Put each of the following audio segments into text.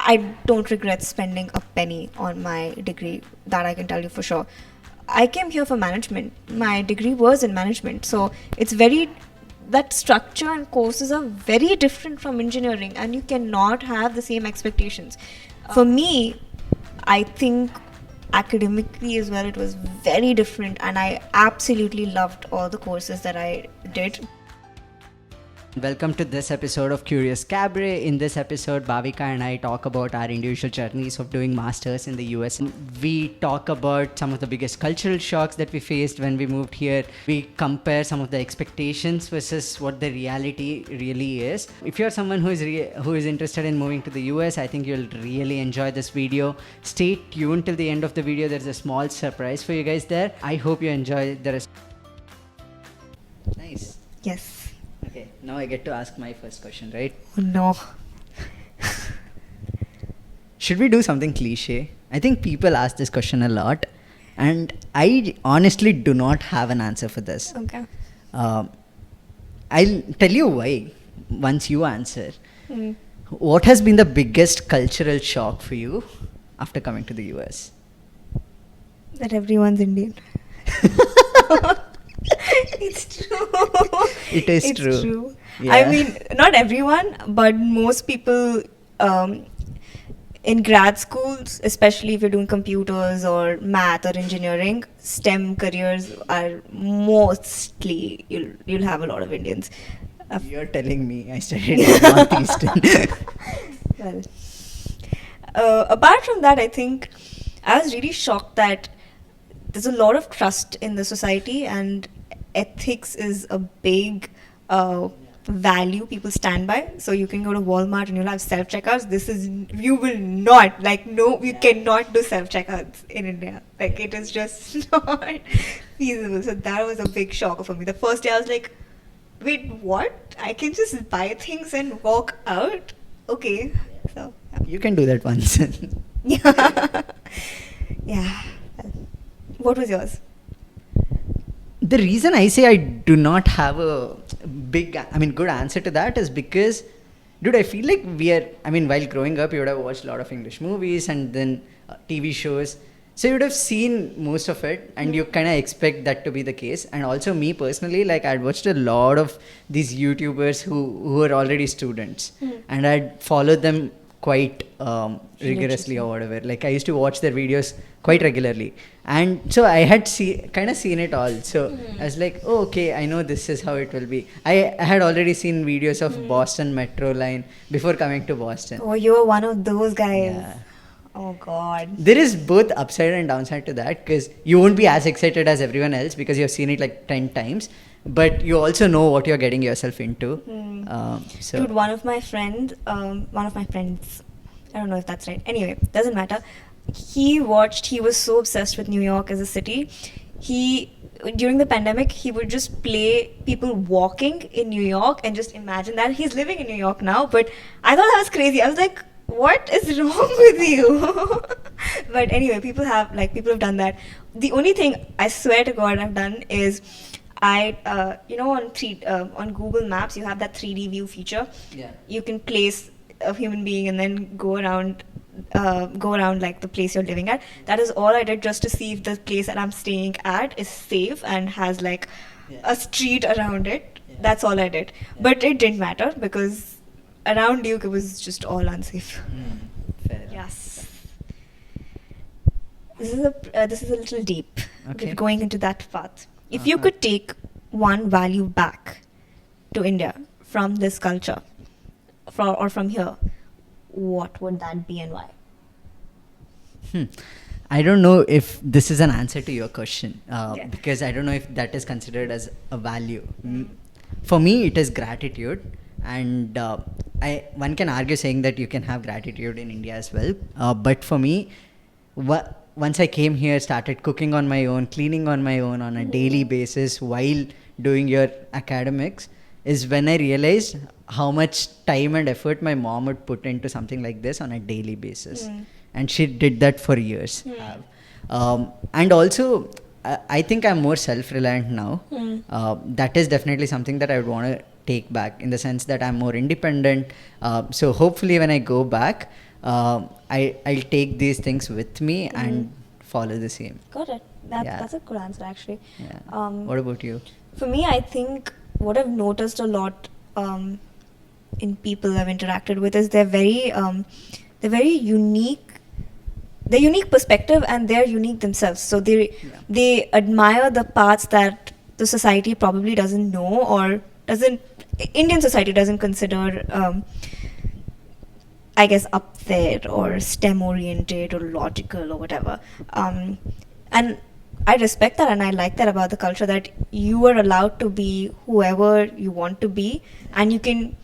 I don't regret spending a penny on my degree. That I can tell you for sure. I came here for management. My degree was in management, so it's very that structure and courses are very different from engineering, and you cannot have the same expectations. For me, I think academically as well, it was very different, and I absolutely loved all the courses that I did. Welcome to this episode of Curiosity Cabaret. In this episode, Bhavika and I talk about our individual journeys of doing masters in the US. We talk about some of the biggest cultural shocks that we faced when we moved here. We compare some of the expectations versus what the reality really is. If you're someone who is interested in moving to the US, I think you'll really enjoy this video. Stay tuned till the end of the video. There's a small surprise for you guys there. I hope you enjoy the rest. Nice. Yes. Okay, now I get to ask my first question, right? Oh, no. Should we do something cliche? I think people ask this question a lot, and I honestly do not have an answer for this. Okay. I'll tell you why once you answer. Mm. What has been the biggest cultural shock for you after coming to the US? That everyone's Indian. It's true. It's true. Yeah. I mean, not everyone, but most people in grad schools, especially if you're doing computers or math or engineering, STEM careers are mostly, you'll have a lot of Indians. You're telling me I studied in Northeastern. Well, apart from that, I think I was really shocked that there's a lot of trust in the society, and ethics is a big value people stand by. So you can go to Walmart and you'll have self-checkouts. You will not, you cannot do self-checkouts in India. Like, it is just not feasible. So that was a big shocker for me. The first day I was like, wait, what? I can just buy things and walk out? Okay. So, yeah. You can do that once. Yeah. Yeah. What was yours? The reason I say I do not have a good answer to that is because, dude, I feel like while growing up, you would have watched a lot of English movies and then TV shows. So you would have seen most of it, and you kind of expect that to be the case. And also me personally, like, I'd watched a lot of these YouTubers who were already students, and I'd followed them quite rigorously or whatever. Like, I used to watch their videos quite regularly, and so I had kind of seen it all. So I was like, oh, okay, I know this is how it will be. I had already seen videos of Boston Metro line before coming to Boston. Oh, you were one of those guys. Yeah. Oh, God. There is both upside and downside to that, because you won't be as excited as everyone else because you've seen it like 10 times, but you also know what you're getting yourself into. Dude, one of my friends, I don't know if that's right. Anyway, doesn't matter. He was so obsessed with New York as a city. During the pandemic, he would just play people walking in New York and just imagine that. He's living in New York now, but I thought that was crazy. I was like, what is wrong with you? But anyway, people have done that. The only thing I swear to God I've done is on Google Maps you have that 3D view feature. Yeah. You can place a human being and then go around like the place you're living at. That is all I did, just to see if the place that I'm staying at is safe and has a street around it. Yeah. That's all I did. Yeah. But it didn't matter because around Duke it was just all unsafe. Fair enough. Yes. This is a little deep. Okay. Going into that path. If you could take one value back to India from this culture, or from here, what would that be and why? I don't know if this is an answer to your question, because I don't know if that is considered as a value. For me, it is gratitude, and one can argue saying that you can have gratitude in India as well. But for me, once I came here, started cooking on my own, cleaning on my own on a daily basis while doing your academics, is when I realized how much time and effort my mom would put into something like this on a daily basis. And she did that for years. And also, I think I'm more self-reliant now. That is definitely something that I would want to take back, in the sense that I'm more independent. So hopefully when I go back, I'll take these things with me and follow the same. Got it. That's a good answer, actually. Yeah. What about you? For me, I think what I've noticed a lot in people I've interacted with is they're very unique. Their unique perspective, and they're unique themselves. So they admire the parts that the society probably doesn't know, or Indian society doesn't consider, I guess, up there, or STEM oriented or logical or whatever. And I respect that, and I like that about the culture, that you are allowed to be whoever you want to be, and you can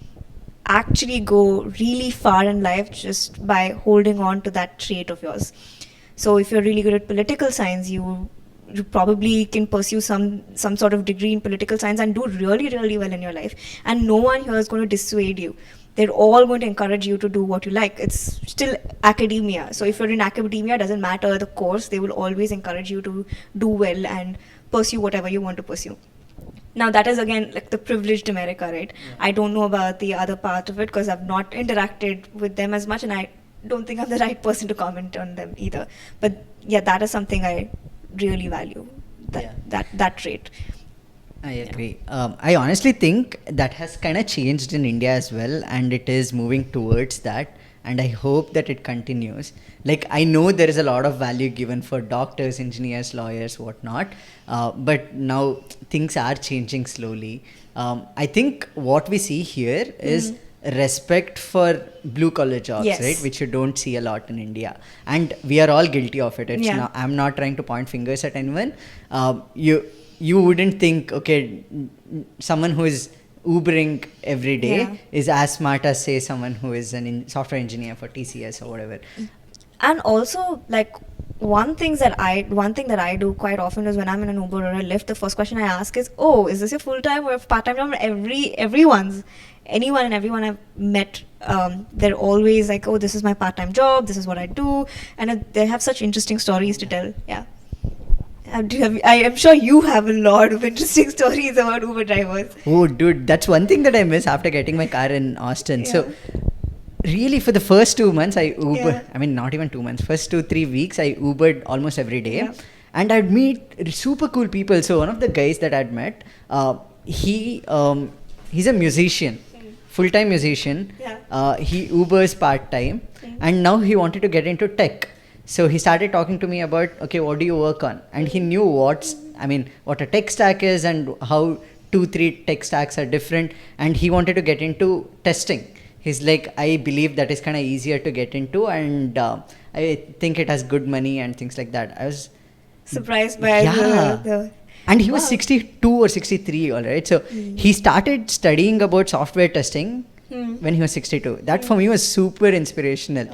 actually go really far in life just by holding on to that trait of yours. So if you're really good at political science, you probably can pursue some sort of degree in political science and do really, really well in your life, and no one here is going to dissuade you. They're all going to encourage you to do what you like. It's still academia. So if you're in academia, it doesn't matter the course, they will always encourage you to do well and pursue whatever you want to pursue. Now that is again like the privileged America, right? Yeah. I don't know about the other part of it because I've not interacted with them as much, and I don't think I'm the right person to comment on them either. But yeah, that is something I really value, that trait. I agree. I honestly think that has kind of changed in India as well, and it is moving towards that. And I hope that it continues. Like, I know there is a lot of value given for doctors, engineers, lawyers, whatnot. But now things are changing slowly. I think what we see here is respect for blue collar jobs, right? Which you don't see a lot in India. And we are all guilty of it. I'm not trying to point fingers at anyone. You wouldn't think, okay, someone who is Ubering every day is as smart as, say, someone who is software engineer for TCS or whatever. And also, like, one thing that I do quite often is when I'm in an Uber or a Lyft, the first question I ask is, "Oh, is this your full-time or part-time job?" Anyone and everyone I've met, they're always like, "Oh, this is my part-time job. This is what I do," and they have such interesting stories to tell. Yeah. I am sure you have a lot of interesting stories about Uber drivers. Oh, dude, that's one thing that I miss after getting my car in Austin. Yeah. So, really, for the first 2 months, I Ubered. Yeah. I mean, not even 2 months. First 2-3 weeks, I Ubered almost every day. Yeah. And I'd meet super cool people. So, one of the guys that I'd met, he's a musician, full-time musician. Yeah. He Ubers part-time. And now he wanted to get into tech. So he started talking to me about, okay, what do you work on? And he knew what a tech stack is and how 2-3 tech stacks are different. And he wanted to get into testing. He's like, I believe that is kind of easier to get into, and I think it has good money and things like that. I was surprised by the and he was 62 or 63, all right. So he started studying about software testing when he was 62. That for me was super inspirational.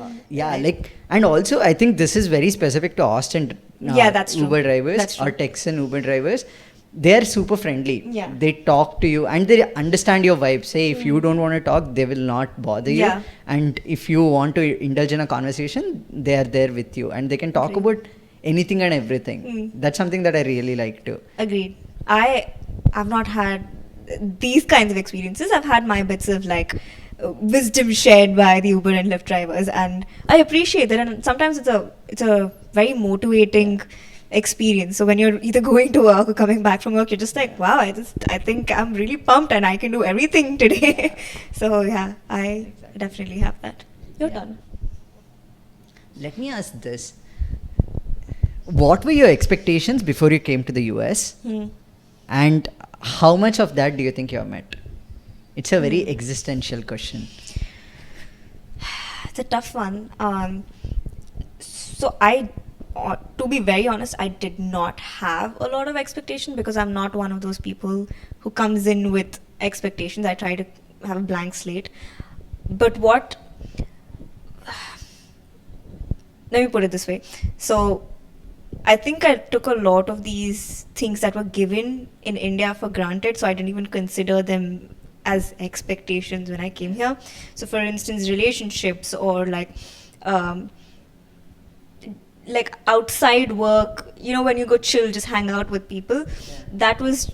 And also I think this is very specific to Austin that's Uber drivers or Texan Uber drivers. They are super friendly. Yeah. They talk to you and they understand your vibe. Say if you don't want to talk, they will not bother you. And if you want to indulge in a conversation, they are there with you and they can talk about anything and everything. That's something that I really like too. Agreed. I've not had these kinds of experiences. I've had my bits of like wisdom shared by the Uber and Lyft drivers, and I appreciate that. And sometimes it's a very motivating experience. So when you're either going to work or coming back from work, you're just like, wow, I think I'm really pumped and I can do everything today. So yeah, I definitely have that. Your turn. Let me ask this. What were your expectations before you came to the US? And how much of that do you think you have met? It's a very existential question. It's a tough one. So to be very honest, I did not have a lot of expectation because I'm not one of those people who comes in with expectations. I try to have a blank slate. But let me put it this way. So I think I took a lot of these things that were given in India for granted, so I didn't even consider them as expectations when I came here. So for instance, relationships or like outside work, when you go chill, just hang out with people, that was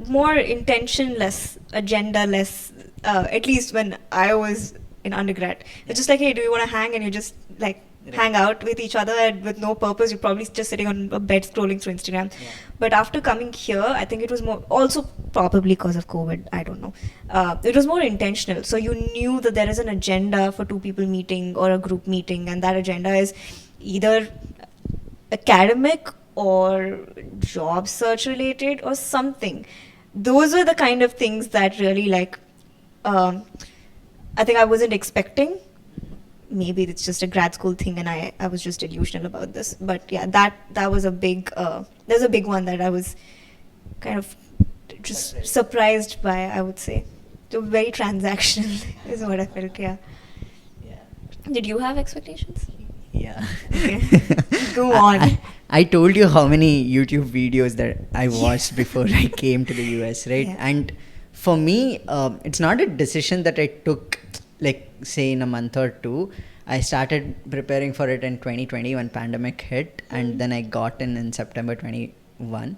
more intention-less, agenda-less, at least when I was in undergrad. It's just like, hey, do you want to hang? And you just like hang out with each other and with no purpose. You're probably just sitting on a bed scrolling through Instagram. Yeah. But after coming here, I think it was more, also probably because of COVID, I don't know. It was more intentional. So you knew that there is an agenda for two people meeting or a group meeting, and that agenda is either academic or job search related or something. Those were the kind of things that really like, I think I wasn't expecting. Maybe it's just a grad school thing and I was just delusional about this. But yeah, that was a big, there's a big one that I was kind of just surprised by, I would say. So very transactional is what I felt, yeah. Did you have expectations? Yeah. Okay. Go on. I told you how many YouTube videos that I watched before I came to the US, right? Yeah. And for me, it's not a decision that I took, like, say, in a month or two. I started preparing for it in 2020 when pandemic hit, and then I got in September 21.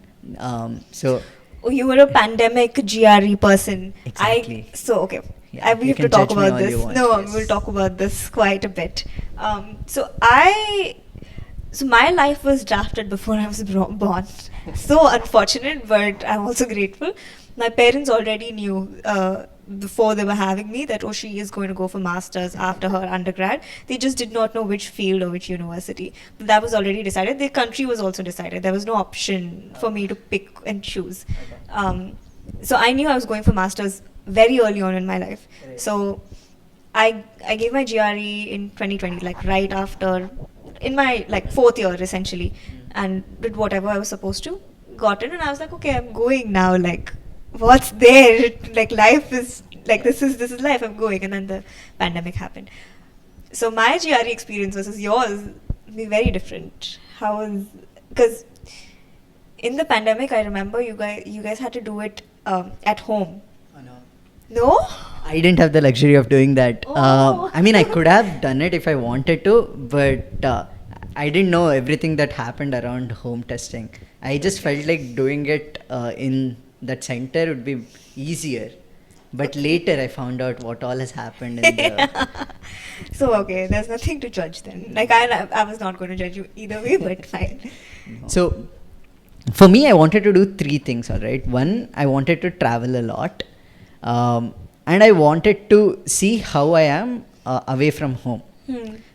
So Oh, you were a pandemic GRE person. Exactly. Okay. Yeah, We you have to can talk judge me about all this. you want, No, yes. we'll talk about this quite a bit. So my life was drafted before I was born. So unfortunate, but I'm also grateful. My parents already knew before they were having me that, oh, she is going to go for masters after her undergrad. They just did not know which field or which university. But that was already decided. The country was also decided. There was no option for me to pick and choose. So I knew I was going for masters very early on in my life. Right. So I gave my GRE in 2020, like right after, in my like fourth year essentially, and did whatever I was supposed to. Got it, and I was like, okay, I'm going now. Like, what's there? Like, life is like this is life. I'm going, and then the pandemic happened. So my GRE experience versus yours be very different. How was, because in the pandemic, I remember you guys had to do it at home. Oh, no. No? I didn't have the luxury of doing that. Oh. I mean, I could have done it if I wanted to, but I didn't know everything that happened around home testing. I just felt like doing it in that center would be easier. But later I found out what all has happened in the... So okay, there's nothing to judge then. Like I was not going to judge you either way, but fine. So, for me, I wanted to do three things, all right. One, I wanted to travel a lot. And I wanted to see how I am away from home.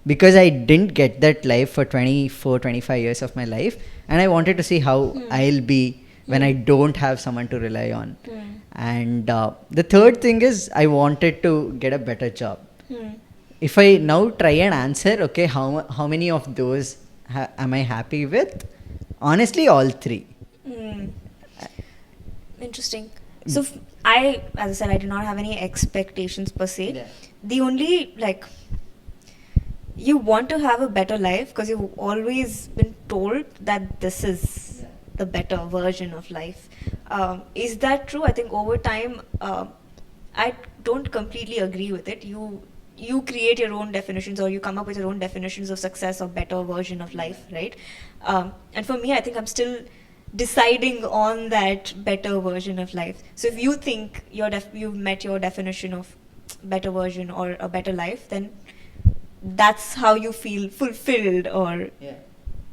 Because I didn't get that life for 24, 25 years of my life. And I wanted to see how I'll be when I don't have someone to rely on. And the third thing is I wanted to get a better job. If I now try and answer, okay, how many of those am I happy with? Honestly, all three. Interesting. So as I said, I did not have any expectations per se. Yeah. The only, like, you want to have a better life because you've always been told that this is the better version of life. Is that true? I think over time, I don't completely agree with it. You create your own definitions, or you come up with your own definitions of success or better version of life, right? And for me, I think I'm still deciding on that better version of life. So if you think you've met your definition of better version or a better life, then that's how you feel fulfilled, or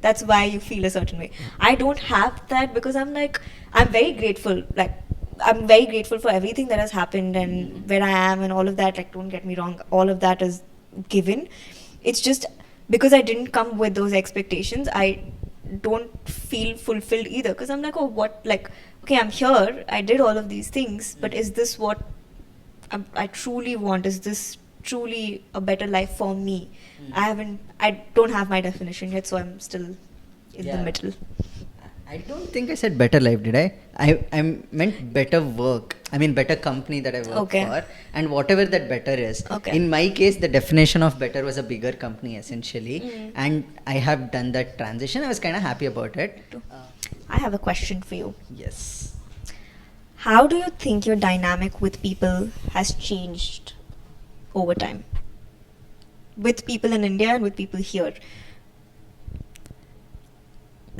that's why you feel a certain way. I don't have that because I'm very grateful. Like, I'm very grateful for everything that has happened and where I am and all of that. Like, don't get me wrong, all of that is given. It's just because I didn't come with those expectations, I don't feel fulfilled either. Because I'm like, oh, what? Like, okay, I'm here. I did all of these things, but is this what I truly want? Is this truly a better life for me? I don't have my definition yet, so I'm still in the middle. I don't think I said better life, did I? I meant better work. I mean, better company that I work for, and whatever that better is. Okay. In my case, the definition of better was a bigger company, essentially. And I have done that transition. I was kind of happy about it. I have a question for you. Yes. How do you think your dynamic with people has changed over time? With people in India and with people here?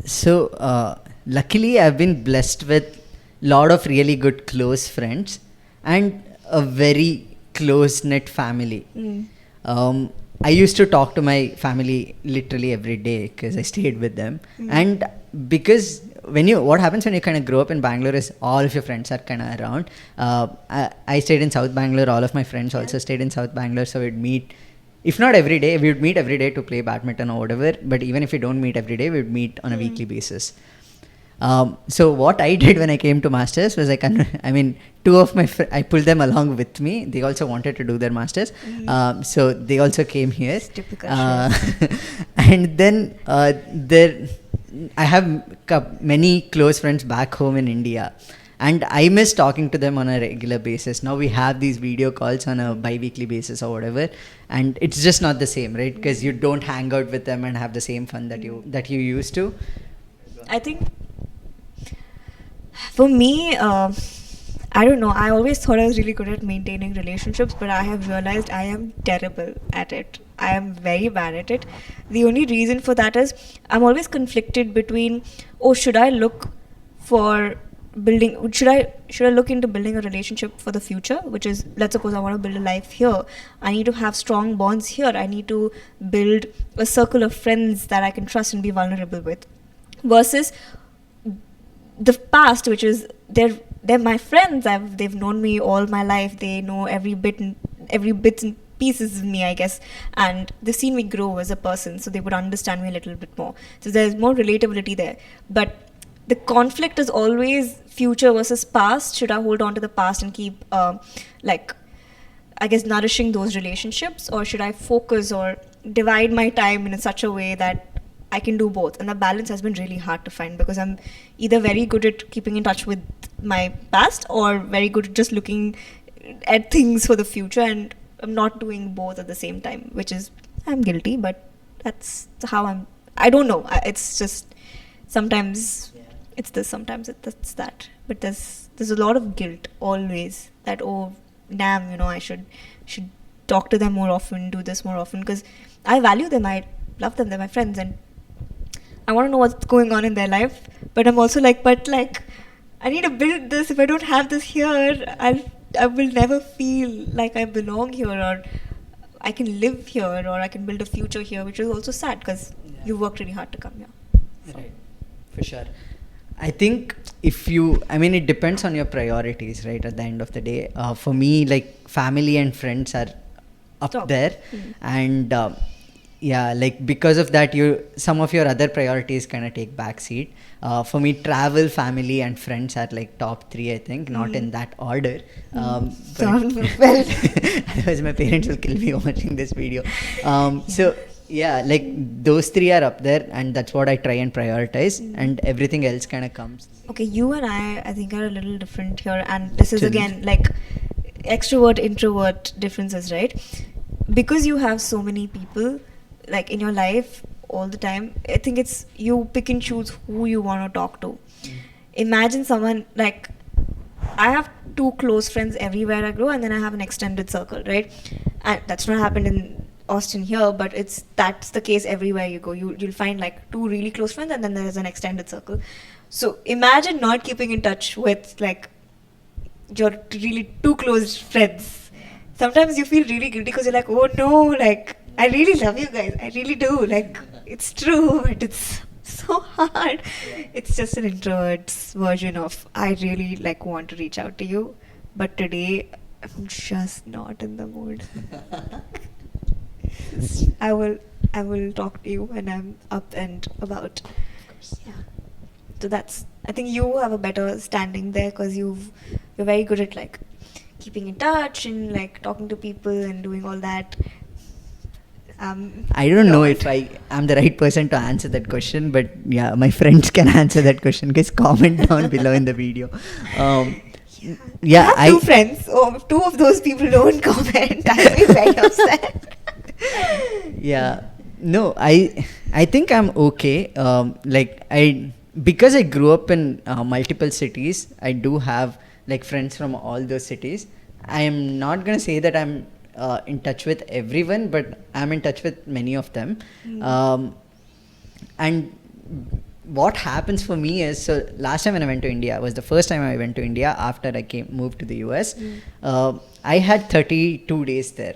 So, luckily, I've been blessed with a lot of really good close friends and a very close knit family. Mm. I used to talk to my family literally every day because I stayed with them. And because what happens when you kind of grow up in Bangalore is all of your friends are kind of around. I stayed in South Bangalore. All of my friends also stayed in South Bangalore. So we'd meet, if not every day, we would meet every day to play badminton or whatever. But even if we don't meet every day, we would meet on a weekly basis. So what I did when I came to masters was two of my I pulled them along with me. They also wanted to do their masters, so they also came here. It's typical. And then I have many close friends back home in India, and I miss talking to them on a regular basis. Now we have these video calls on a bi-weekly basis or whatever, and it's just not the same, right? Because you don't hang out with them and have the same fun that you used to. I think for me, I don't know. I always thought I was really good at maintaining relationships, but I have realized I am terrible at it. I am very bad at it. The only reason for that is I'm always conflicted between, should I look for building, should I look into building a relationship for the future, which is, let's suppose I want to build a life here. I need to have strong bonds here. I need to build a circle of friends that I can trust and be vulnerable with. Versus the past, which is they're my friends. They've known me all my life. They know every bits and pieces of me, I guess, and they've seen me grow as a person, so they would understand me a little bit more. So there's more relatability there. But the conflict is always future versus past. Should I hold on to the past and keep nourishing those relationships, or should I focus or divide my time in such a way that I can do both? And the balance has been really hard to find, because I'm either very good at keeping in touch with my past or very good at just looking at things for the future, and I'm not doing both at the same time, which is, I'm guilty, but that's how I don't know. It's just sometimes it's this, sometimes it's that. But there's a lot of guilt always that, damn, I should talk to them more often, do this more often, because I value them, I love them, they're my friends, and I want to know what's going on in their life. But I'm also I need to build this. If I don't have this here, I will never feel like I belong here, or I can live here, or I can build a future here, which is also sad, because you worked really hard to come here. So. Right, for sure. I think it depends on your priorities, right? At the end of the day, for me, family and friends are up there, and because of that, some of your other priorities kind of take backseat. For me, travel, family, and friends are top 3, I think, not in that order. Otherwise my parents will kill me watching this video. So those 3 are up there, and that's what I try and prioritize, and everything else kind of comes. Okay, you and I think are a little different here, and this is again extrovert introvert differences, right? Because you have so many people in your life all the time, I think it's you pick and choose who you want to talk to. Imagine someone I have 2 close friends everywhere I go, and then I have an extended circle, right? And that's not happened in Austin here, but that's the case everywhere you go. You'll find 2 really close friends, and then there's an extended circle. So imagine not keeping in touch with your really 2 close friends. Sometimes you feel really guilty because you're oh no, I really love you guys. I really do. It's true, but it's so hard. It's just an introvert's version of, I really want to reach out to you, but today I'm just not in the mood. I will talk to you when I'm up and about. Yeah. So I think you have a better standing there, because you're very good at keeping in touch and talking to people and doing all that. I don't know if I'm the right person to answer that question, but yeah, my friends can answer that question. Just comment down below in the video. I have 2 friends. 2 of those people don't comment. I'll be very upset. No, I think I'm okay. Because I grew up in multiple cities, I do have friends from all those cities. I am not gonna say that I'm in touch with everyone, but I'm in touch with many of them. And what happens for me is, so last time when I went to India was the first time I went to India after I moved to the US. I had 32 days there,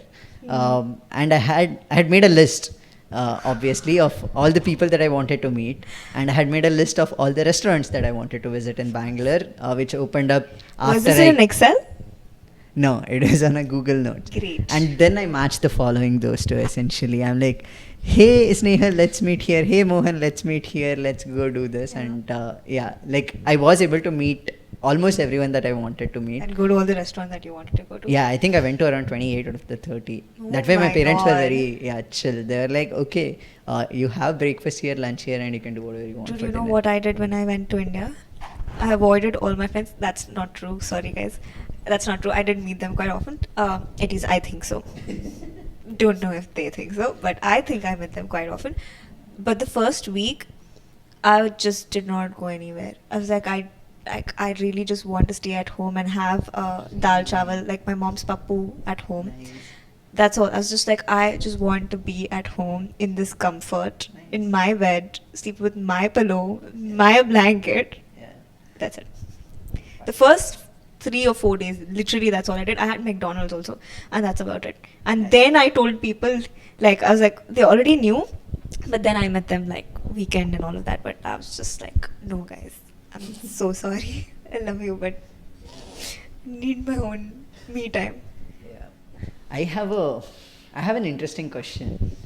and I had made a list, obviously, of all the people that I wanted to meet, and I had made a list of all the restaurants that I wanted to visit in Bangalore, which opened up after. Was this in an Excel? No, it is on a Google Note. Great. And then I matched the following those two essentially. I'm like, hey Snehal, let's meet here. Hey Mohan, let's meet here. Let's go do this. Yeah. And like I was able to meet almost everyone that I wanted to meet. And go to all the restaurants that you wanted to go to. Yeah, I think I went to around 28 out of the 30. Oh That way my my parents were God. very chill. They were like, okay, you have breakfast here, lunch here, and you can do whatever you want. Do for you know dinner. what I did when I went to India? I avoided all my friends. That's not true. Sorry, guys. That's not true. I didn't meet them quite often. At least I think so. Don't know if they think so, but I think I met them quite often. But the first week, I just did not go anywhere. I was like, I really just want to stay at home and have dal chawal, like my mom's pappu at home. Nice. That's all. I was just like, I just want to be at home in this comfort, in my bed, sleep with my pillow, my blanket. Yeah. That's it. The first 3 or 4 days, literally, that's all I did. I had McDonald's also, and that's about it. And then I told people, like, I was like, they already knew, but then I met them like weekend and all of that. But I was just like, no, guys, I'm so sorry. I love you, but need my own me time. Yeah. I have an interesting question.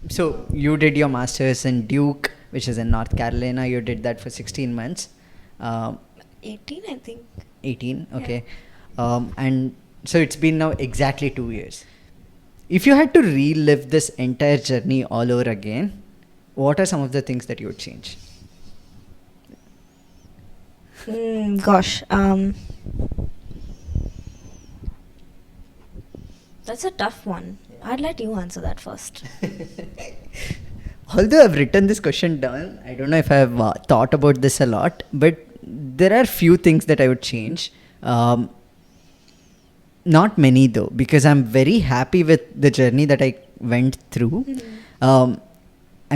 So you did your masters in Duke, which is in North Carolina. You did that for 16 months. 18, I think. 18, okay. And so it's been now exactly 2 years. If you had to relive this entire journey all over again, what are some of the things that you would change? Gosh. That's a tough one. I'd let you answer that first. Although I've written this question down, I don't know if I've thought about this a lot, but there are few things that I would change. Not many though, because I'm very happy with the journey that I went through. I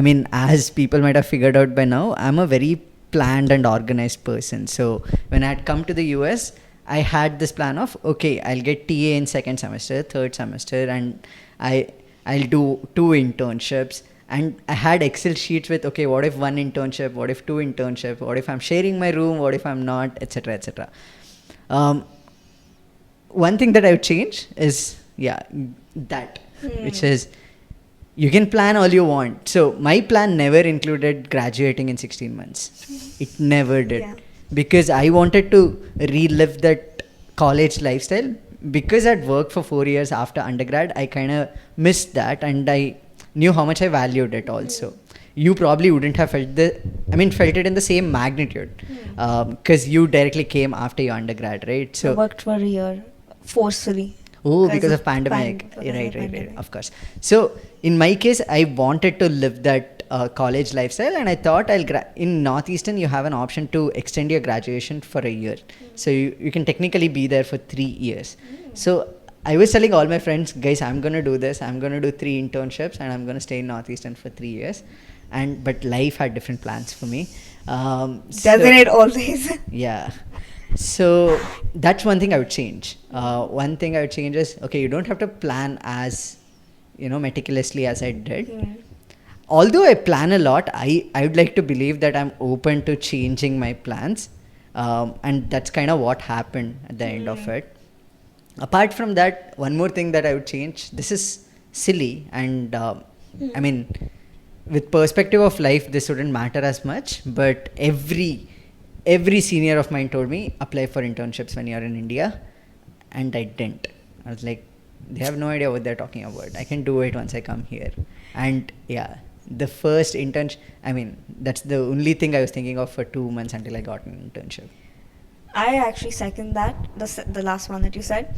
mean, as people might have figured out by now, I'm a very planned and organized person. So when I had come to the US, I had this plan of, okay, I'll get TA in second semester, third semester, and I'll do 2 internships. And I had Excel sheets with, okay, what if 1 internship, what if 2 internship, what if I'm sharing my room, what if I'm not, etc., etc. One thing that I would change is, which is, you can plan all you want. So my plan never included graduating in 16 months. It never did. Yeah. Because I wanted to relive that college lifestyle. Because I'd worked for 4 years after undergrad, I kind of missed that, and I knew how much I valued it also. You probably wouldn't have felt it in the same magnitude, because you directly came after your undergrad, right? So I worked for a year forcefully. because of pandemic. Right, of course. So in my case, I wanted to live that college lifestyle, and I thought in Northeastern you have an option to extend your graduation for a year. So you can technically be there for 3 years. So I was telling all my friends, guys, I'm going to do this. I'm going to do 3 internships, and I'm going to stay in Northeastern for 3 years. But life had different plans for me. Doesn't it always? Yeah. So that's one thing I would change. One thing I would change is, okay, you don't have to plan as, meticulously as I did. Although I plan a lot, I would like to believe that I'm open to changing my plans. And that's kind of what happened at the end of it. Apart from that, one more thing that I would change, this is silly, and I mean, with perspective of life, this wouldn't matter as much, but every senior of mine told me, apply for internships when you're in India, and I didn't. I was like, they have no idea what they're talking about. I can do it once I come here. And yeah, the first internship, that's the only thing I was thinking of for 2 months until I got an internship. I actually second that, the last one that you said.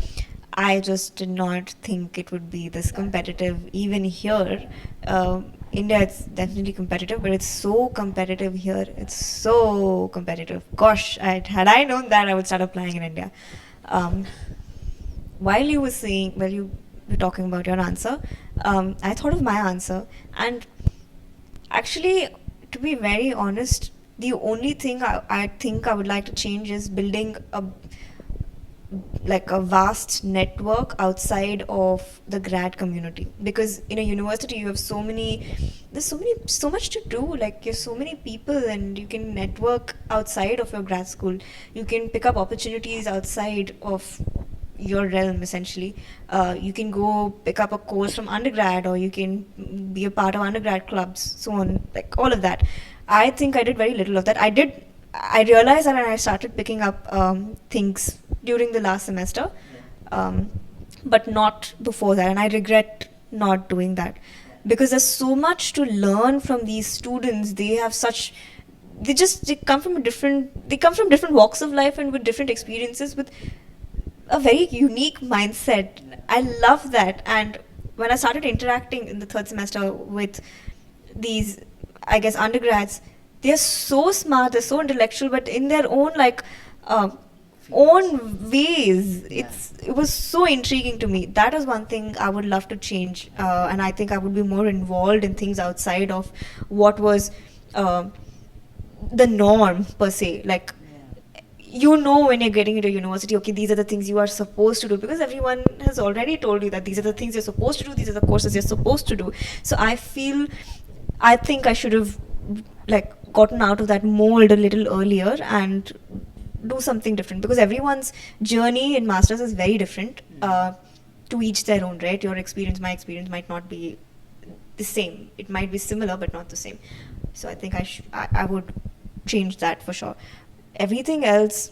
I just did not think it would be this competitive. Even here, India, it's definitely competitive, but it's so competitive here. It's so competitive. Gosh, had I known that, I would start applying in India. While you were talking about your answer, I thought of my answer. And actually, to be very honest, The only thing I think I would like to change is building a vast network outside of the grad community, because in a university you have so much to do, like you have so many people, and you can network outside of your grad school. You can pick up opportunities outside of your realm, essentially. You can go pick up a course from undergrad, or you can be a part of undergrad clubs, so on, like all of that. I think I did very little of that. I realized that when I started picking up things during the last semester, but not before that, and I regret not doing that, because there's so much to learn from these students. They come from different walks of life and with different experiences, with a very unique mindset. I love that. And when I started interacting in the third semester with these, I guess, undergrads, they're so smart, they're so intellectual, but in their own own ways. It was so intriguing to me. That is one thing I would love to change, and I think I would be more involved in things outside of what was the norm per se. Like, when you're getting into university, okay, these are the things you are supposed to do, because everyone has already told you that these are the things you're supposed to do, these are the courses you're supposed to do. So I think I should have gotten out of that mold a little earlier and do something different, because everyone's journey in masters is very different, to each their own, right? My experience might not be the same. It might be similar but not the same. So I think I would change that for sure. Everything else,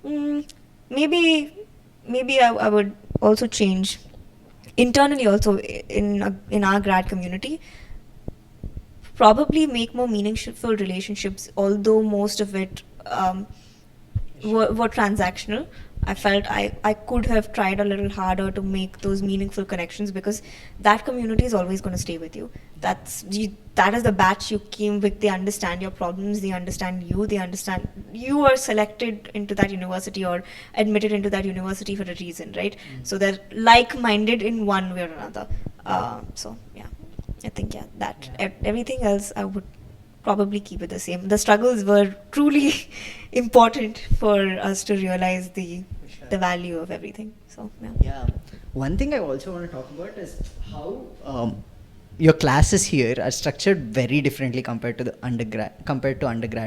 maybe I would also change internally also in our grad community. Probably make more meaningful relationships, although most of it were transactional. I felt I could have tried a little harder to make those meaningful connections, because that community is always going to stay with you. That is the batch you came with. They understand your problems, they understand you are selected into that university or admitted into that university for a reason, right? So they're like-minded in one way or another. So yeah, I think everything else I would probably keep it the same. The struggles were truly important for us to realize the value of everything. So yeah. One thing I also want to talk about is how your classes here are structured very differently compared to undergrad,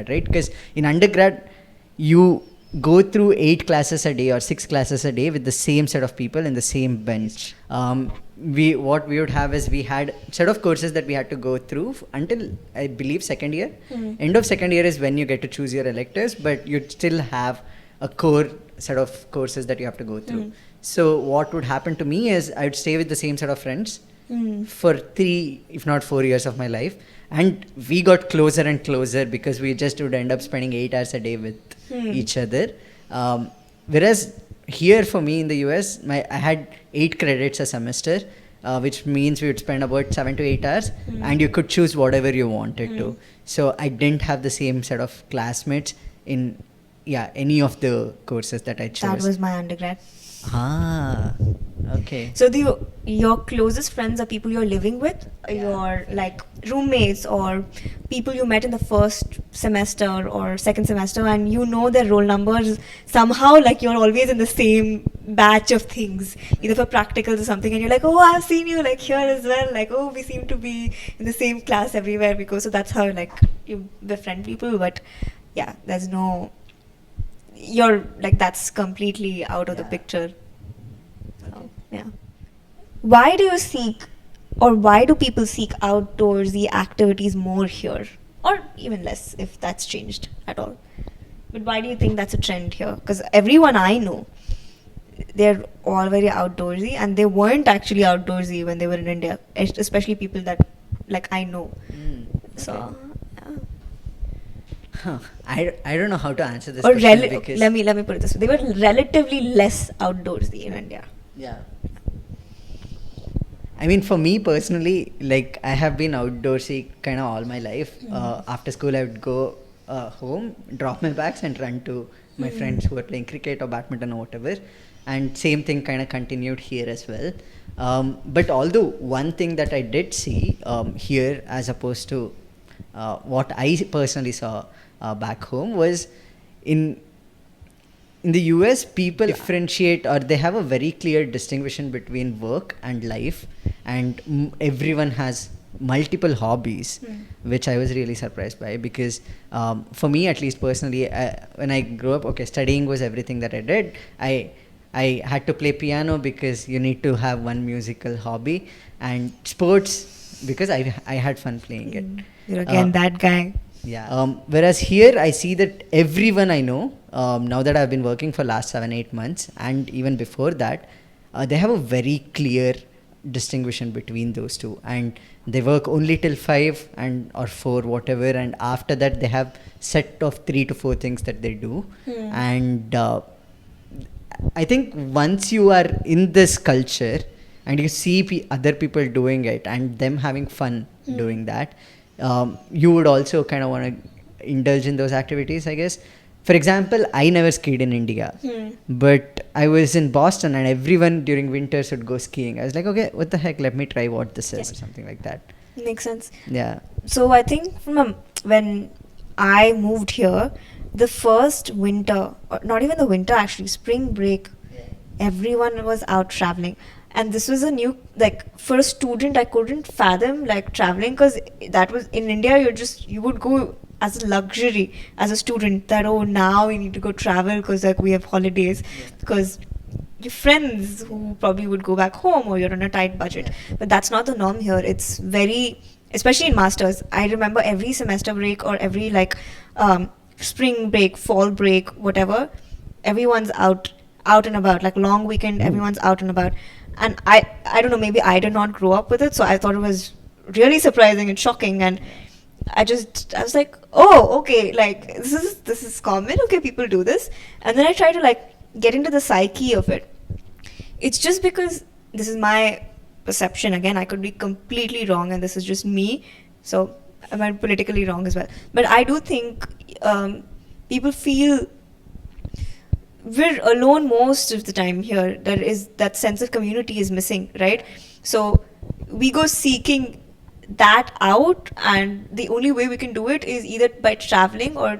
right? Because in undergrad you go through 8 classes a day or 6 classes a day with the same set of people in the same bench. What we would have is, we had set of courses that we had to go through until, I believe, second year. End of second year is when you get to choose your electives, but you'd still have a core set of courses that you have to go through. So what would happen to me is, I would stay with the same set of friends for 3, if not 4 years of my life, and we got closer and closer because we just would end up spending 8 hours a day with each other. Whereas here for me in the US, I had 8 credits a semester, which means we would spend about 7 to 8 hours, and you could choose whatever you wanted to. So I didn't have the same set of classmates in any of the courses that I chose. That was my undergrad. Okay. So your closest friends are people you're living with, your roommates, or people you met in the first semester or second semester, and their roll numbers somehow, you're always in the same batch of things, either for practicals or something, and you're like, oh, I've seen you here as well, oh, we seem to be in the same class everywhere we go. So that's how you befriend people. But there's no, you're that's completely out of the picture. So, why do people seek outdoorsy activities more here, or even less, if that's changed at all? But why do you think that's a trend here? Because everyone I know, they're all very outdoorsy, and they weren't actually outdoorsy when they were in India, especially people that I know. So I don't know how to answer this or question, because let me put it this way: they were relatively less outdoorsy in India. Yeah. I mean, for me personally, I have been outdoorsy kind of all my life. After school, I would go home, drop my bags, and run to my friends who were playing cricket or badminton or whatever. And same thing kind of continued here as well. But although one thing that I did see here, as opposed to what I personally saw, back home was in the US, people differentiate, or they have a very clear distinction between work and life, and everyone has multiple hobbies, which I was really surprised by, because for me, at least personally, when I grew up, okay, studying was everything that I did. I had to play piano because you need to have one musical hobby, and sports because I had fun playing it. You're again that guy. Yeah. Whereas here, I see that everyone I know, now that I've been working for last 7-8 months, and even before that, they have a very clear distinction between those two, and they work only till 5 and or 4, whatever, and after that they have set of 3 to 4 things that they do. And I think once you are in this culture and you see other people doing it and them having fun doing that, you would also kind of want to indulge in those activities, I guess. For example, I never skied in India, but I was in Boston and everyone during winters would go skiing. I was like, okay, what the heck, let me try what this is, or something like that. Makes sense. Yeah. So I think when I moved here, the first winter, or not even the winter actually, spring break, everyone was out traveling. And this was a new, like, for a student, I couldn't fathom, like, traveling, because that was, in India, you would go as a luxury as a student, that, oh, now we need to go travel because, like, we have holidays, because your friends who probably would go back home, or you're on a tight budget. But that's not the norm here. It's very, especially in masters, I remember every semester break or every, like, spring break, fall break, whatever, everyone's out and about, like long weekend, everyone's out and about. And I don't know, maybe I did not grow up with it, so I thought it was really surprising and shocking. And I was like, oh, okay, like this is common, okay, people do this. And then I try to, like, get into the psyche of it. It's just because this is my perception. Again, I could be completely wrong, and this is just me, so I might be politically wrong as well. But I do think people feel we're alone most of the time here. That sense of community is missing, right? So we go seeking that out, and the only way we can do it is either by traveling, or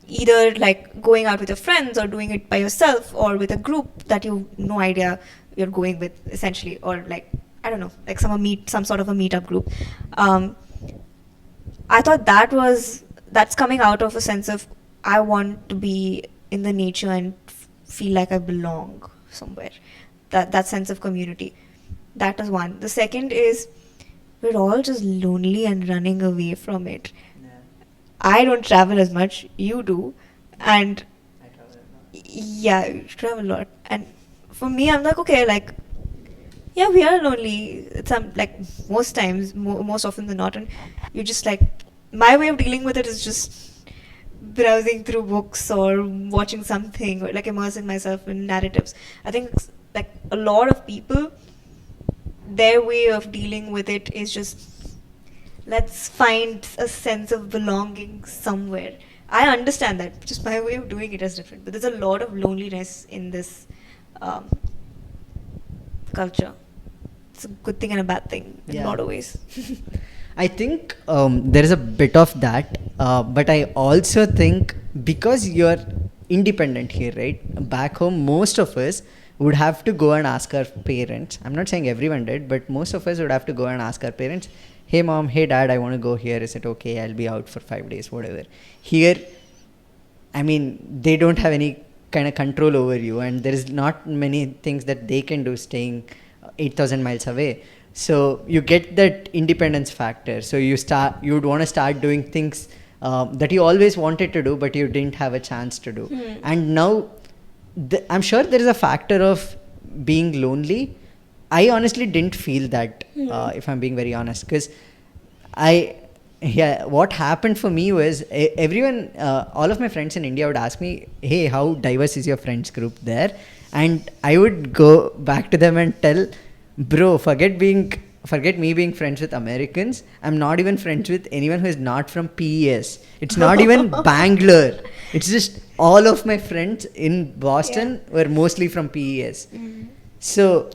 either going out with your friends, or doing it by yourself, or with a group that you have no idea you're going with, essentially, or I don't know, some sort of a meetup group. I thought that's coming out of a sense of, I want to be in the nature and feel like I belong somewhere. That sense of community. That is one. The second is, we're all just lonely and running away from it. Yeah. I don't travel as much. You do. And I travel a lot. Yeah, you travel a lot. And for me, I'm like, okay, yeah, we are lonely. Most times, most often than not. And you just my way of dealing with it is just browsing through books or watching something, or immersing myself in narratives. I think a lot of people, their way of dealing with it is just, let's find a sense of belonging somewhere. I understand that, just my way of doing it is different. But there's a lot of loneliness in this culture. It's a good thing and a bad thing in a lot of ways. I think there is a bit of that, but I also think because you're independent here, right? Back home, most of us would have to go and ask our parents. I'm not saying everyone did, but most of us would have to go and ask our parents, hey mom, hey dad, I want to go here. Is it okay? I'll be out for 5 days, whatever. Here, I mean, they don't have any kind of control over you, and there is not many things that they can do staying 8,000 miles away. So you get that independence factor. So you'd want to start doing things that you always wanted to do, but you didn't have a chance to do. And now, I'm sure there is a factor of being lonely. I honestly didn't feel that, if I'm being very honest, because what happened for me was everyone, all of my friends in India would ask me, hey, how diverse is your friends group there? And I would go back to them and tell, bro, forget me being friends with Americans. I'm not even friends with anyone who is not from PES. It's not even Bangalore. It's just all of my friends in Boston were mostly from PES. So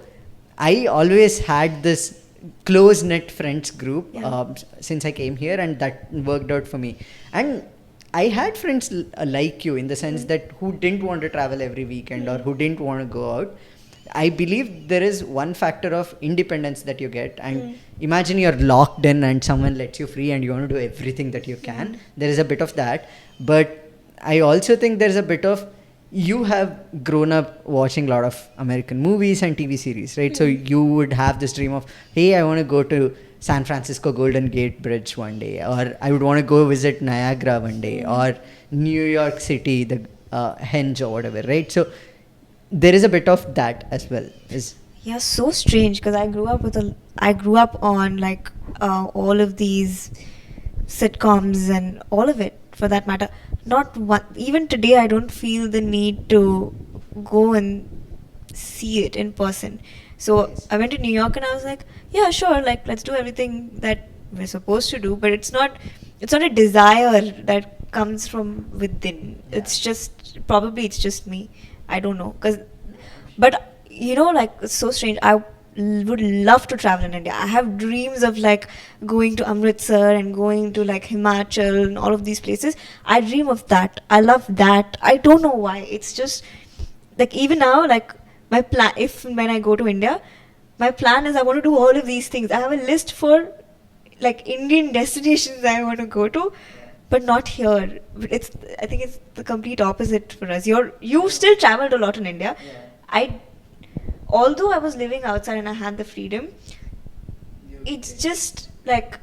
I always had this close-knit friends group since I came here, and that worked out for me. And I had friends like you in the sense that who didn't want to travel every weekend or who didn't want to go out. I believe there is one factor of independence that you get, and imagine you're locked in and someone lets you free and you want to do everything that you can. There is a bit of that, but I also think there's a bit of, you have grown up watching a lot of American movies and TV series, right? So you would have this dream of, hey, I want to go to San Francisco Golden Gate Bridge one day, or I would want to go visit Niagara one day, or New York City, the Henge or whatever, right? So there is a bit of that as well. Yeah, so strange because I grew up on like all of these sitcoms and all of it for that matter. Not one, even today I don't feel the need to go and see it in person. So I went to New York and I was like, yeah, sure, like let's do everything that we're supposed to do, but it's not a desire that comes from within. It's just me. I don't know, but like it's so strange. I would love to travel in India. I have dreams of like going to Amritsar and going to like Himachal and all of these places. I dream of that. I love that. I don't know why. It's just like even now, like my plan. If when I go to India, my plan is I want to do all of these things. I have a list for like Indian destinations I want to go to, but not here. I think it's the complete opposite for us. You still traveled a lot in India. Although I was living outside and I had the freedom, it's just like,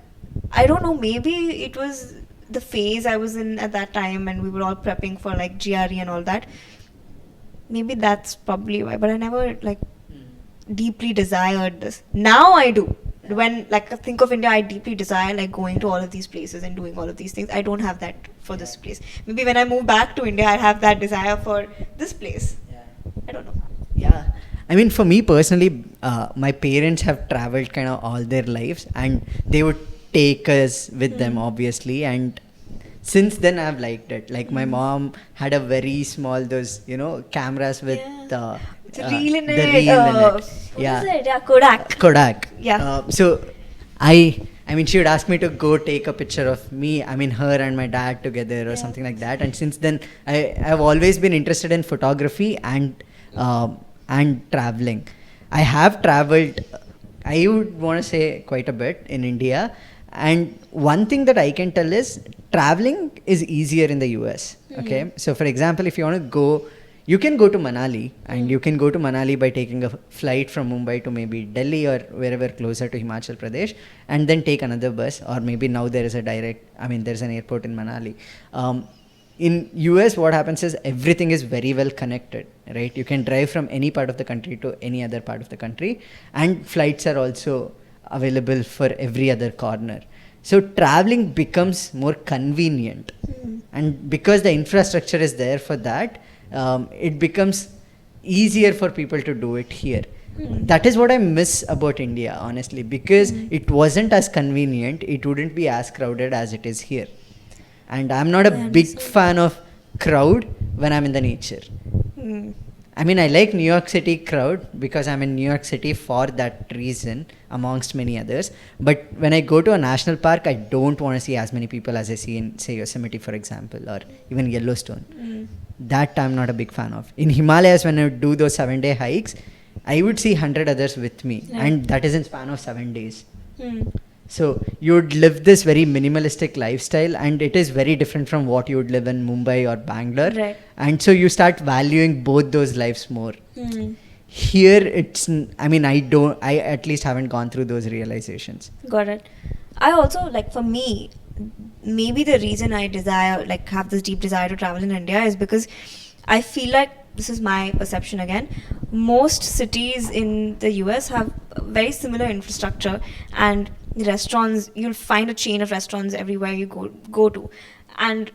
I don't know, maybe it was the phase I was in at that time and we were all prepping for like GRE and all that. Maybe that's probably why, but I never like deeply desired this. Now I do. When like I think of India, I deeply desire like going to all of these places and doing all of these things. I don't have that for this place. Maybe when I move back to India, I have that desire for this place. I don't know. Yeah. I mean, for me personally, my parents have traveled kind of all their lives, and they would take us with them, obviously. And since then, I've liked it. Like my mom had a very small those cameras with the reel in the it. reel in it. What is it? Yeah, Kodak. Kodak. Yeah. So I mean, she would ask me to go take a picture of me, I mean, her and my dad together or something like that. And since then, I've always been interested in photography and traveling. I have traveled, I would want to say quite a bit in India. And one thing that I can tell is traveling is easier in the US. Okay. So for example, if you want to go, you can go to Manali, and you can go to Manali by taking a flight from Mumbai to maybe Delhi or wherever closer to Himachal Pradesh, and then take another bus, or maybe now there is there's an airport in Manali. In US, what happens is everything is very well connected, right? You can drive from any part of the country to any other part of the country, and flights are also available for every other corner. So traveling becomes more convenient, and because the infrastructure is there for that, it becomes easier for people to do it here. That is what I miss about India, honestly, because it wasn't as convenient, it wouldn't be as crowded as it is here. And I'm not a big fan of crowd when I'm in the nature. I mean, I like New York City crowd because I'm in New York City for that reason, amongst many others. But when I go to a national park, I don't want to see as many people as I see in, say, Yosemite, for example, or even Yellowstone. That I'm not a big fan of. In Himalayas, when I do those 7-day hikes, I would see 100 others with me, and that is in span of 7 days. So you would live this very minimalistic lifestyle, and it is very different from what you would live in Mumbai or Bangalore. Right. And so you start valuing both those lives more. Here, I at least haven't gone through those realizations. Got it. I also, like, for me, maybe the reason I have this deep desire to travel in India is because I feel like, this is my perception again, most cities in the US have very similar infrastructure, and the restaurants, you'll find a chain of restaurants everywhere you go to. And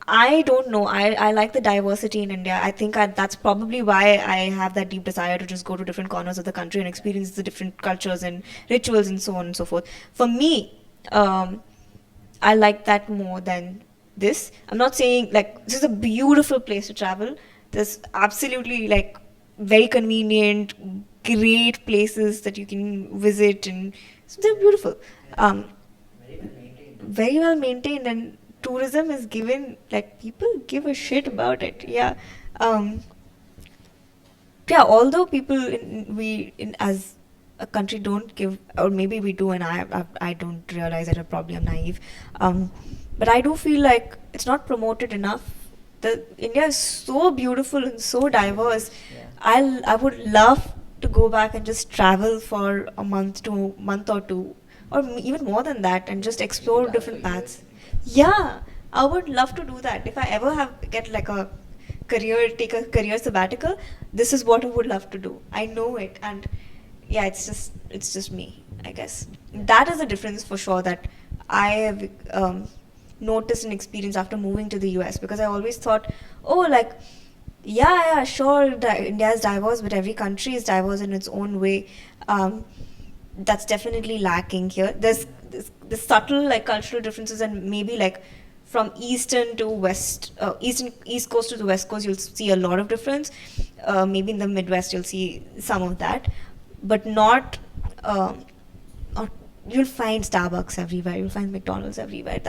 I don't know, I like the diversity in India. I think that's probably why I have that deep desire to just go to different corners of the country and experience the different cultures and rituals and so on and so forth. For me, I like that more than this. I'm not saying, like, this is a beautiful place to travel. There's absolutely, like, very convenient, great places that you can visit, and so they're beautiful. Very well maintained, and tourism is given, like, people give a shit about it. Yeah. Um, yeah, although people as a country don't give, or maybe we do, and I don't realize it, or probably I'm naive. But I do feel like it's not promoted enough. India is so beautiful and so diverse. Yeah. I would love to go back and just travel for a month or two, or even more than that, and just explore different paths. Yeah, I would love to do that. If I ever get like take a career sabbatical, this is what I would love to do. I know it, and yeah, it's just me, I guess. That is a difference for sure that I have noticed and experienced after moving to the US, because I always thought, oh, like, yeah, sure, India is diverse, but every country is diverse in its own way. That's definitely lacking here. There's subtle, like, cultural differences, and maybe, like, from eastern to west, east coast to the west coast, you'll see a lot of difference. Maybe in the Midwest, you'll see some of that, but not. You'll find Starbucks everywhere. You'll find McDonald's everywhere.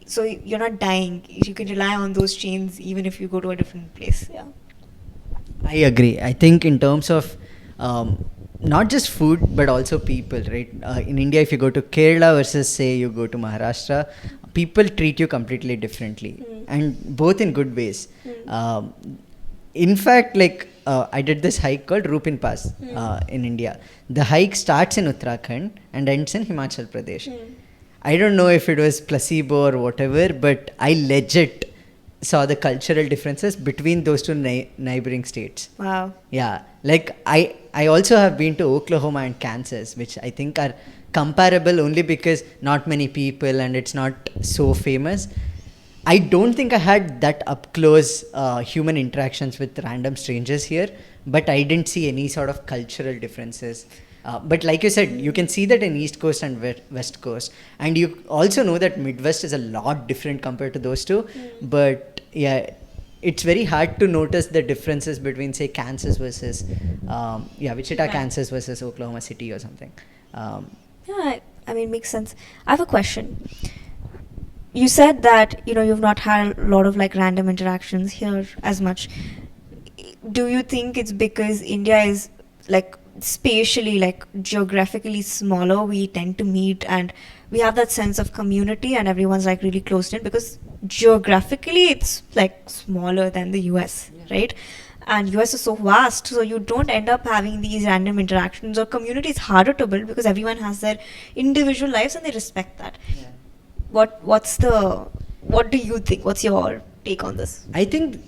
So you're not dying. You can rely on those chains even if you go to a different place. Yeah. I agree. I think in terms of not just food but also people, right? In India, if you go to Kerala versus say you go to Maharashtra, people treat you completely differently, and both in good ways. In fact, like I did this hike called Rupin Pass in India. The hike starts in Uttarakhand and ends in Himachal Pradesh. I don't know if it was placebo or whatever, but I legit saw the cultural differences between those two neighboring states. Wow. Yeah, like I also have been to Oklahoma and Kansas, which I think are comparable only because not many people and it's not so famous. I don't think I had that up close human interactions with random strangers here, but I didn't see any sort of cultural differences. But like you said, you can see that in East Coast and West Coast, and you also know that Midwest is a lot different compared to those two. But yeah, it's very hard to notice the differences between, say, Kansas versus Wichita, Kansas versus Oklahoma City or something. Yeah, I mean, makes sense. I have a question. You said that, you've not had a lot of, like, random interactions here as much. Do you think it's because India is, like, spatially, like, geographically smaller? We tend to meet and we have that sense of community and everyone's, like, really close knit, because geographically it's, like, smaller than the US, right? And US is so vast, so you don't end up having these random interactions, or community is harder to build because everyone has their individual lives and they respect that. Yeah. What do you think? What's your take on this? I think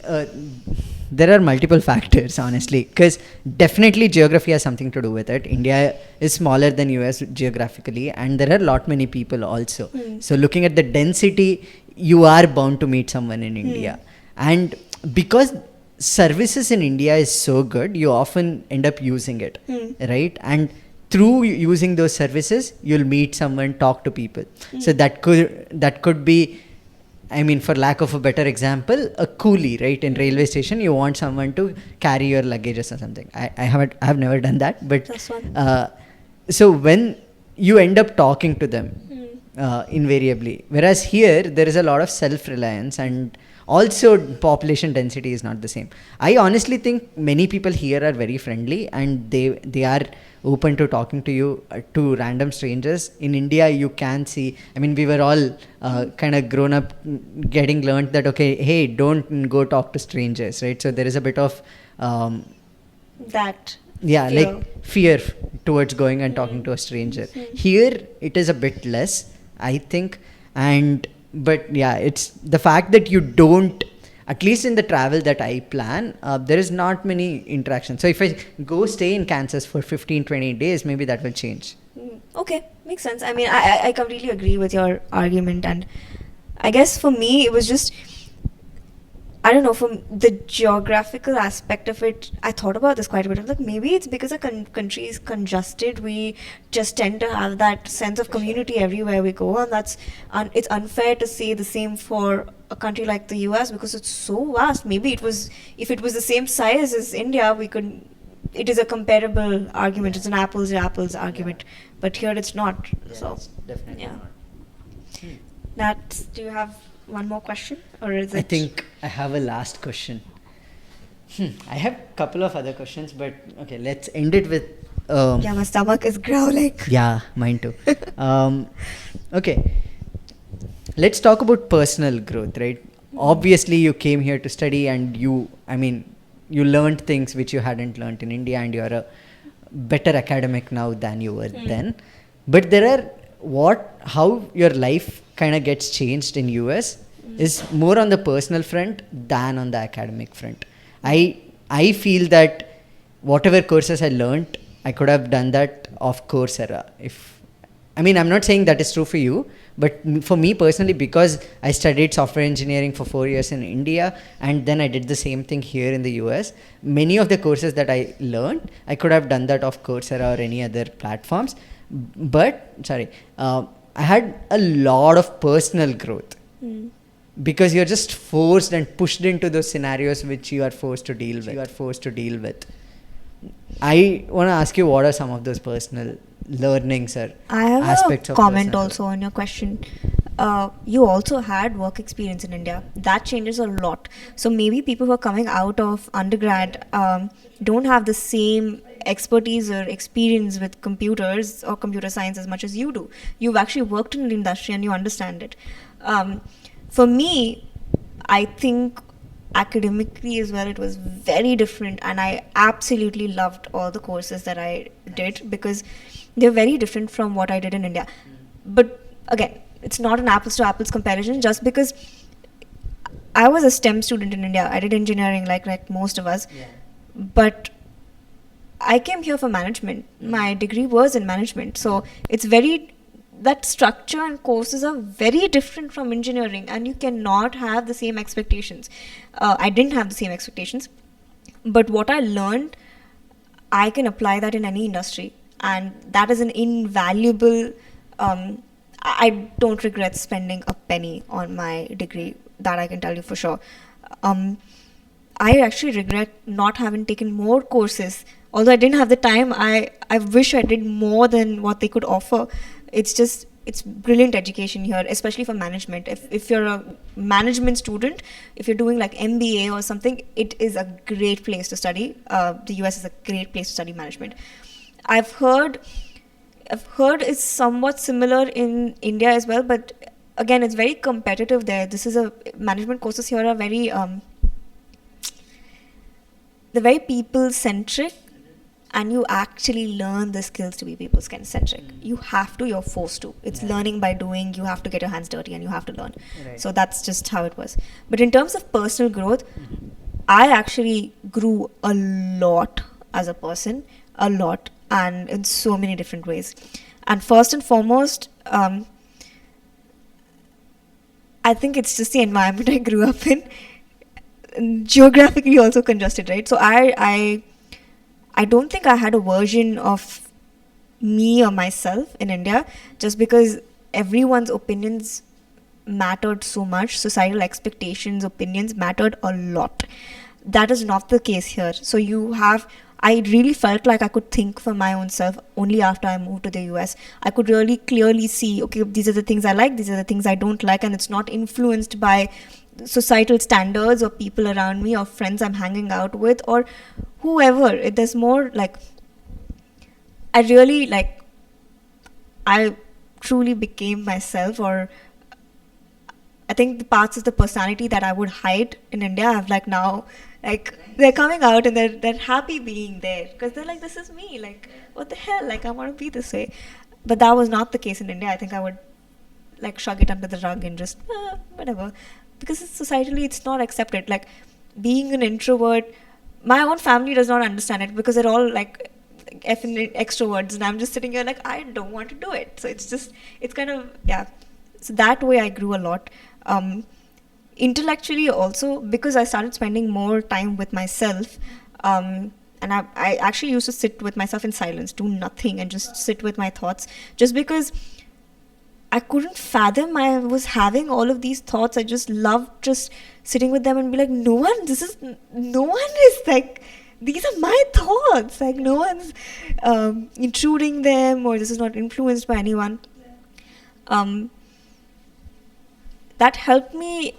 there are multiple factors, honestly, because definitely geography has something to do with it. India is smaller than US geographically, and there are a lot many people also. So looking at the density, you are bound to meet someone in India. And because services in India is so good, you often end up using it, right? And through using those services, you'll meet someone, talk to people. So that could be, I mean, for lack of a better example, a coolie, right? In railway station, you want someone to carry your luggages or something. I have never done that, but so when you end up talking to them, invariably, whereas here there is a lot of self-reliance, and also population density is not the same. I honestly think many people here are very friendly, and they are open to talking to you, to random strangers. In India, you can see, I mean, we were all kind of grown up getting learned that, okay, hey, don't go talk to strangers, right? So there is a bit of that fear. Like fear towards going and talking to a stranger. Here it is a bit less, I think. But yeah, it's the fact that you don't, at least in the travel that I plan, there is not many interactions. So if I go stay in Kansas for 15-20 days, maybe that will change. Okay, makes sense. I mean, I completely agree with your argument, and I guess for me it was just, I don't know, from the geographical aspect of it, I thought about this quite a bit. I was like, maybe it's because a country is congested. We just tend to have that sense of community everywhere we go, and it's unfair to say the same for a country like the US, because it's so vast. Maybe if it was the same size as India, it is a comparable argument. It's an apples to apples argument, but here it's not. Yeah, so it's definitely yeah. not. Nat, do you have one more question, or is it? I think I have a last question. I have a couple of other questions, but okay, let's end it with. Yeah, my stomach is growling. Yeah, mine too. Okay, let's talk about personal growth, right? Obviously, you came here to study, and you learned things which you hadn't learned in India, and you're a better academic now than you were then. But there are how your life kind of gets changed in US is more on the personal front than on the academic front. I feel that whatever courses I learned, I could have done that off Coursera. I'm not saying that is true for you, but for me personally, because I studied software engineering for 4 years in India, and then I did the same thing here in the US, many of the courses that I learned, I could have done that off Coursera or any other platforms. But, I had a lot of personal growth. Because you're just forced and pushed into those scenarios which you are forced to deal with. I want to ask you, what are some of those personal learnings or I have aspects a of comment personal also on your question. You also had work experience in India. That changes a lot. So maybe people who are coming out of undergrad don't have the same expertise or experience with computers or computer science as much as you do. You've actually worked in the industry and you understand it. For me, I think academically as well, it was very different, and I absolutely loved all the courses that I did because they're very different from what I did in India. But again, it's not an apples to apples comparison, just because I was a STEM student in India. I did engineering like most of us. Yeah. But I came here for management. My degree was in management. So it's that structure and courses are very different from engineering, and you cannot have the same expectations. I didn't have the same expectations, but what I learned, I can apply that in any industry, and that is an invaluable. I don't regret spending a penny on my degree. That I can tell you for sure. I actually regret not having taken more courses. Although I didn't have the time, I wish I did more than what they could offer. It's brilliant education here, especially for management. If you're a management student, if you're doing like MBA or something, it is a great place to study. The US is a great place to study management. I've heard it's somewhat similar in India as well, but again, it's very competitive there. Management courses here are they're very people centric, and you actually learn the skills to be people centric. You're forced to. It's learning by doing. You have to get your hands dirty and you have to learn. Right. So that's just how it was. But in terms of personal growth, I actually grew a lot as a person, and in so many different ways. And first and foremost, I think it's just the environment I grew up in. Geographically also congested, right? So I don't think I had a version of me or myself in India, just because everyone's opinions mattered so much. Societal expectations, opinions mattered a lot. That is not the case here. So I really felt like I could think for my own self only after I moved to the US. I could really clearly see, okay, these are the things I like, these are the things I don't like, and it's not influenced by societal standards or people around me or friends I'm hanging out with or whoever. There's more like I truly became myself, or I think the parts of the personality that I would hide in India, I've now they're coming out and they're happy being there, because they're like, this is me, what the hell, I want to be this way. But that was not the case in India. I think I would shrug it under the rug and just whatever, because societally it's not accepted. Being an introvert, my own family does not understand it, because they're all effing extroverts, and I'm just sitting here I don't want to do it. So it's kind of, yeah. So that way I grew a lot. Intellectually also, because I started spending more time with myself, and I actually used to sit with myself in silence, do nothing, and just sit with my thoughts, just because I couldn't fathom I was having all of these thoughts. I just loved just sitting with them and be like, no one is these are my thoughts, no one's intruding them, or this is not influenced by anyone. that helped me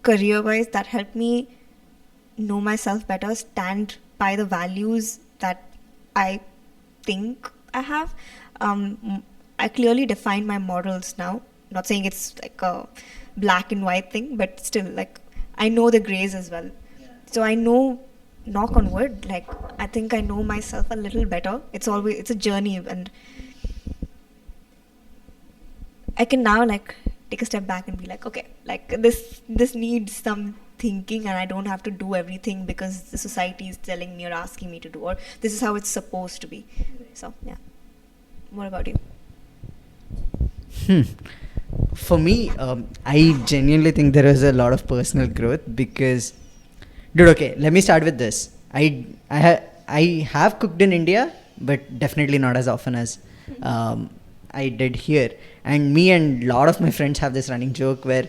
career-wise. That helped me know myself better, stand by the values that I think I have. I clearly define my morals now. Not saying it's like a black and white thing, but still, like, I know the grays as well. So I know, knock on wood, like, I think I know myself a little better. It's a journey, and I can now, like, take a step back and be like, okay, like, this needs some thinking, and I don't have to do everything because the society is telling me or asking me to do, or this is how it's supposed to be. So yeah. What about you? For me, I genuinely think there is a lot of personal growth because, dude, okay, let me start with this. I have cooked in India, but definitely not as often as I did here. And me and a lot of my friends have this running joke where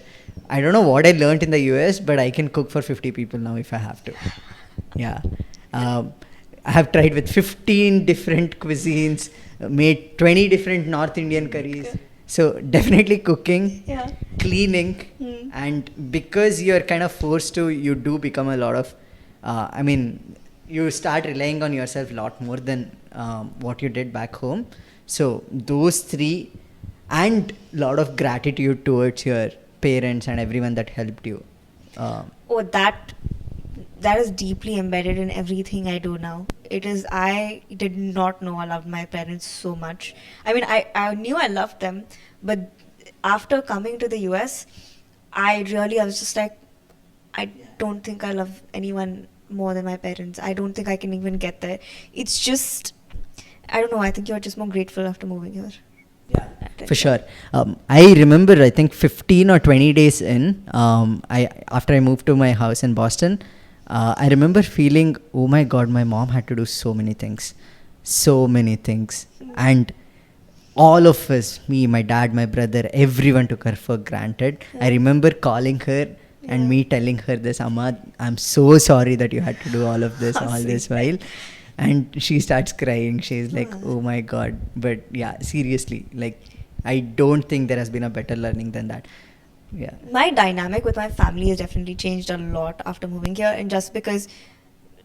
I don't know what I learned in the US, but I can cook for 50 people now if I have to. Yeah. I have tried with 15 different cuisines, made 20 different North Indian curries. Okay. So definitely cooking, Yeah. cleaning, and because you're kind of forced to, you do become a lot of, you start relying on yourself a lot more than what you did back home. So those three, and a lot of gratitude towards your parents and everyone that helped you. Oh, that is deeply embedded in everything I do now. It is, I did not know I loved my parents so much. I mean, I knew I loved them, but after coming to the US, I was just like, I don't think I love anyone more than my parents. I don't think I can even get there. It's just, I don't know, I think you're just more grateful after moving here. Yeah, for sure. I remember, I think 15 or 20 days in, after I moved to my house in Boston, I remember feeling, oh my God, my mom had to do so many things. And all of us, me, my dad, my brother, everyone took her for granted. I remember calling her and me telling her this, Amma, I'm so sorry that you had to do all of this, all this while. And she starts crying. She's like, oh my God. But yeah, seriously, like, I don't think there has been a better learning than that. Yeah. My dynamic with my family has definitely changed a lot after moving here, and just because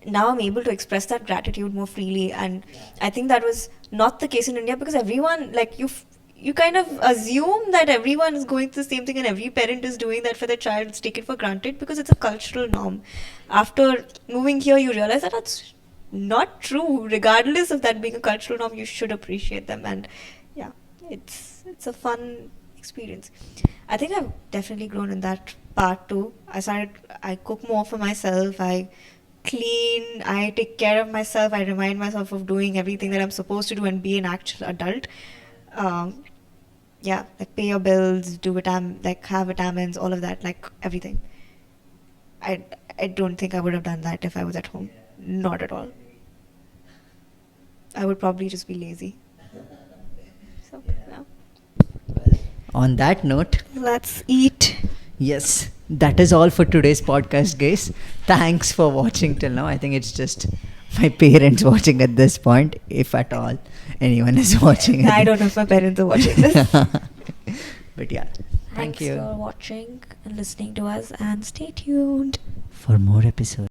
now I'm able to express that gratitude more freely, and I think that was not the case in India, because everyone, like, you kind of assume that everyone is going through the same thing and every parent is doing that for their child. It's taken for granted because it's a cultural norm. After moving here, you realize that that's not true. Regardless of that being a cultural norm, you should appreciate them, and yeah, it's a fun experience. I think I've definitely grown in that part too. I cook more for myself, I clean, I take care of myself, I remind myself of doing everything that I'm supposed to do and be an actual adult. Yeah, like pay your bills, like have vitamins, all of that, like everything. I don't think I would have done that if I was at home. Not at all. I would probably just be lazy. So, yeah. On that note, Let's eat. yes, that is all for today's podcast, guys. Thanks for watching till now. I think it's just my parents watching at this point, if at all anyone is watching. I don't know if my parents are watching this. But yeah, thank Thanks you for watching and listening to us, and stay tuned for more episodes.